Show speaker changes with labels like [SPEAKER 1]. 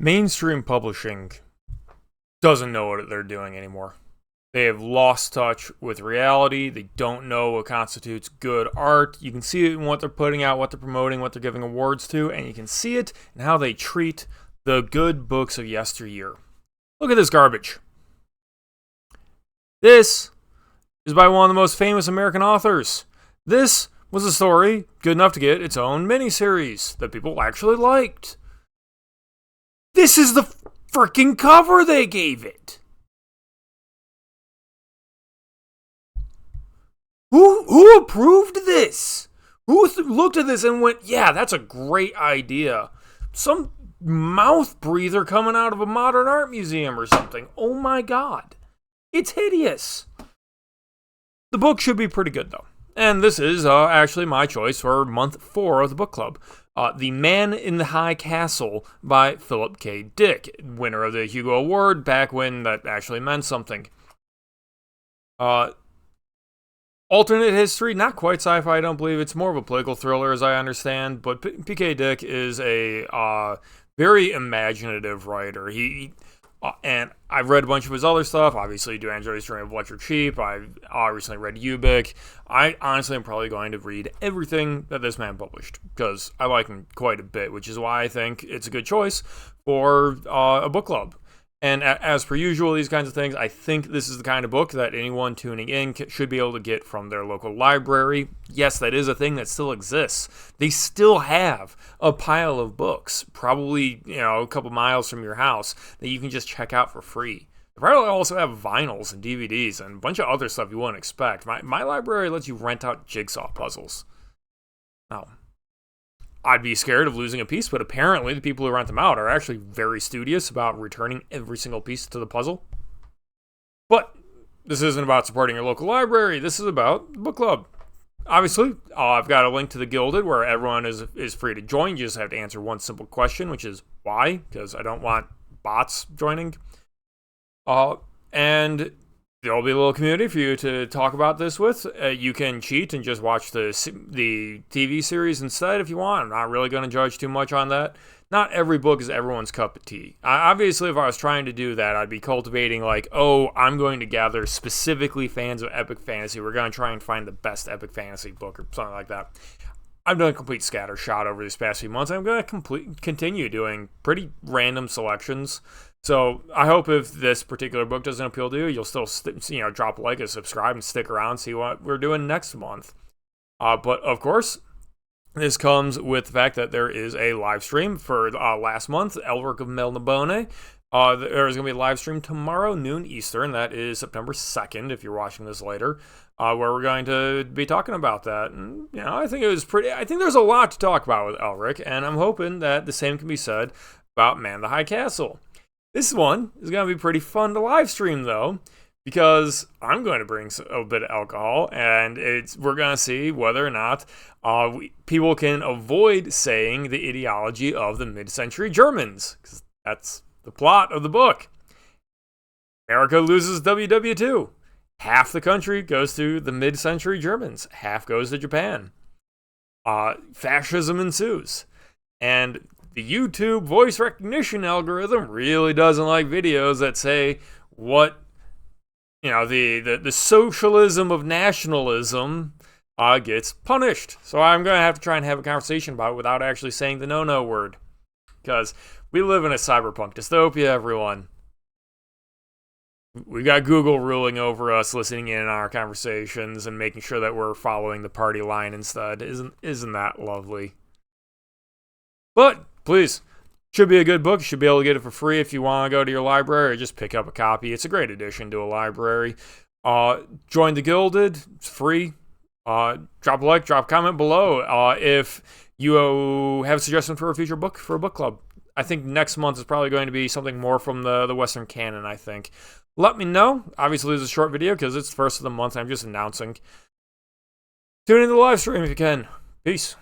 [SPEAKER 1] Mainstream publishing doesn't know what they're doing anymore. They have lost touch with reality. They don't know what constitutes good art. You can see it in what they're putting out, what they're promoting, what they're giving awards to, and you can see it in how they treat the good books of yesteryear. Look at this garbage. This is by one of the most famous American authors. This was a story good enough to get its own miniseries that people actually liked. This is the freaking cover they gave it. Who approved this? Who looked at this and went, yeah, that's a great idea. Some mouth breather coming out of a modern art museum or something. Oh my god. It's hideous. The book should be pretty good, though. And this is actually my choice for month 4 of the book club. The Man in the High Castle by Philip K. Dick, winner of the Hugo Award back when that actually meant something. Alternate history, not quite sci-fi, I don't believe. It's more of a political thriller, as I understand. But PK Dick is a very imaginative writer. And I've read a bunch of his other stuff. Obviously, do enjoy his Dream of Electric Sheep. I recently read Ubik. I honestly am probably going to read everything that this man published because I like him quite a bit, which is why I think it's a good choice for a book club. And as per usual, these kinds of things, I think this is the kind of book that anyone tuning in should be able to get from their local library. Yes, that is a thing that still exists. They still have a pile of books, probably a couple miles from your house, that you can just check out for free. They probably also have vinyls and DVDs and a bunch of other stuff you wouldn't expect. My library lets you rent out jigsaw puzzles. Oh. I'd be scared of losing a piece, but apparently the people who rent them out are actually very studious about returning every single piece to the puzzle. But this isn't about supporting your local library. This is about the book club. Obviously, I've got a link to the Gilded where everyone is free to join. You just have to answer one simple question, which is why, because I don't want bots joining. And there'll be a little community for you to talk about this with. You can cheat and just watch the TV series instead if you want. I'm not really going to judge too much on that. Not every book is everyone's cup of tea. Obviously, if I was trying to do that, I'd be cultivating I'm going to gather specifically fans of epic fantasy. We're going to try and find the best epic fantasy book or something like that. I've done a complete scattershot over these past few months. I'm going to continue doing pretty random selections. So I hope if this particular book doesn't appeal to you, you'll still drop a like and subscribe and stick around and see what we're doing next month. But of course, this comes with the fact that there is a live stream for last month, Elric of Melnibone. There's going to be a live stream tomorrow, noon Eastern. That is September 2nd, if you're watching this later, where we're going to be talking about that. And, I think I think there's a lot to talk about with Elric, and I'm hoping that the same can be said about Man in the High Castle. This one is going to be pretty fun to live stream, though, because I'm going to bring a bit of alcohol, and we're going to see whether or not people can avoid saying the ideology of the mid-century Germans, because that's the plot of the book. America loses WW2. Half the country goes to the mid-century Germans. Half goes to Japan. Fascism ensues. And the YouTube voice recognition algorithm really doesn't like videos that say what, the socialism of nationalism gets punished. So I'm going to have to try and have a conversation about it without actually saying the no-no word. Because we live in a cyberpunk dystopia, everyone. We've got Google ruling over us, listening in on our conversations, and making sure that we're following the party line instead. Isn't that lovely? But please, should be a good book. You should be able to get it for free if you want to go to your library or just pick up a copy. It's a great addition to a library. Join the Gilded. It's free. Drop a like, drop a comment below if you have a suggestion for a future book for a book club. I think next month is probably going to be something more from the Western canon, I think. Let me know. Obviously, it's a short video because it's the first of the month. I'm just announcing. Tune in to the live stream if you can. Peace.